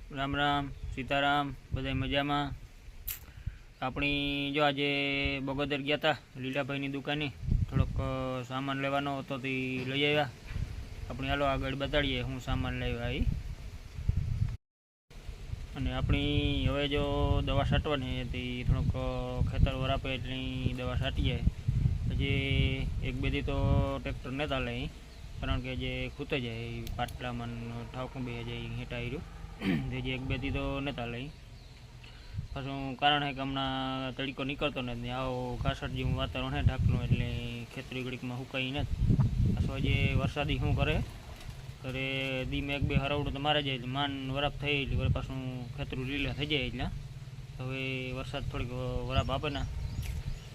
राम राम सीताराम बधाई मजामां। अपनी जो आज बगोदर गया था लीलाभाई दुकाने थोड़ोक सामान लेवानो हतो ते लई आव्या। अपनी हालो आगळ बताड़ीए हूँ सामान लाव्या ई। अने अपनी हवे जो दवा छांटवानी ते थोड़ोक खेतर वरापे एटली दवा छांटीए। हजी एक बे दी तो ट्रेक्टर ने चाले कारण के जे खूते जाए पाटलामां ठावकું બે જાય હેટાઈ રહ્યું જે એક બે દી તો ને ચાલે। पाछुं कारण है कि हमणा तड़ीको निकलतो नहीं आओ घासट जेवुं वातावरण है ढाकणुं एटले खेतरी घड़ीकमां हुकाई न पाछो जे वरसादी शुं करे करे दी में एक बे हरावडું तो मारे जाए मान वराप थई એટલે વળી પાછું ખેતરું લીલા થઈ જાય એટલે હવે વરસાદ થોડીક વરાપ આપે ને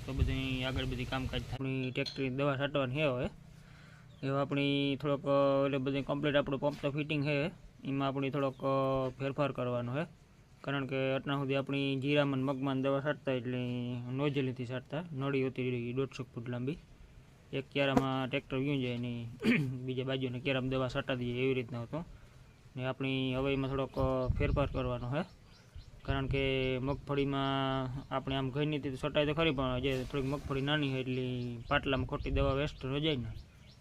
તો બધું આગળ બધી કામકાજ થાય। આપણી ટ્રેક્ટરની દવા છાંટવાની છે હવે એવા આપણી થોડોક એટલે બધું કમ્પ્લીટ આપણું પંપ તો ફિટિંગ છે એમાં આપણી થોડોક ફેરફાર કરવાનો છે कारण के अटना सुधी अपनी जीरा में मगमा दवा छाटता एटले नोजल थी छाटता नड़ी होती 150 फूट लांबी एक क्यारा में ट्रेक्टर व्यू जाए ने बीजे बाजू ने क्यारा में दवा छाटा दीए एवी रीतना हतो ने अपनी हवाई में थोड़ोक फेरफार करवानो है कारण के मगफड़ी में आपणे आम घरनी थी छटाई तो खरी पण जे थोड़ी मगफड़ी नानी है एटली पाटला में खोटी दवा वेस्ट हो जाए ने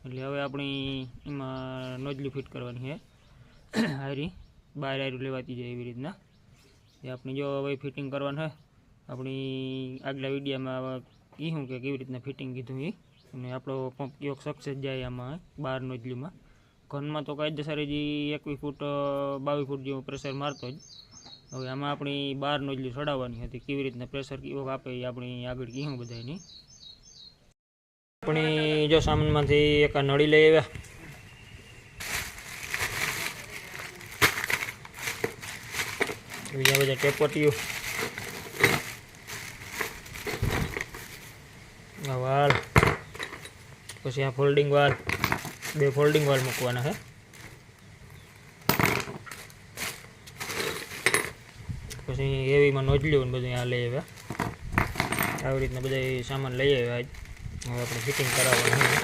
एटले हवे अपनी एमां नोजली फिट करवानी है हारी बाहर हारू लेवाती जाए एवी रीतना ये अपनी जो हवे फिटिंग करवान है अपनी आगला वीडियो में कीधुं कि केवी रीतना फिटिंग कीधुं ए अने आपणो पंप केवो सक्सेस जाए आमां 12 नोजली में घन में तो कायदेसर जी 21 फूट 22 फूट जेवुं प्रेशर मारतो ज हवे आमां अपनी 12 नोजली चढ़ाववानी हती केवी रीतना प्रेशर केवो आपे ए आपणी आगळ कीधुं बधायनी। अपनी जो सामानमांथी एक नळी लई आव्या बीजा बधा टेपटियो वाल पछी आ फोल्डिंग वाल बे फोल्डिंग वाल मूकवाना है पछी हेवी में नोजलियो बधुं आ लई आव्या આવી રીતના બધા સામાન લઈ આવ્યા આજ હવે આપણે ફિટિંગ કરાવવાનું છે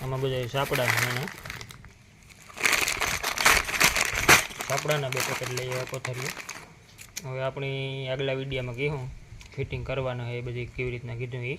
આમાં બધા સાપડાના બે પેકેટ લઈ આવ્યા કોથળીઓ હવે આપણી આગલા વિડીયોમાં કીધું ફિટિંગ કરવાનું છે એ બધી કેવી રીતના કીધું એ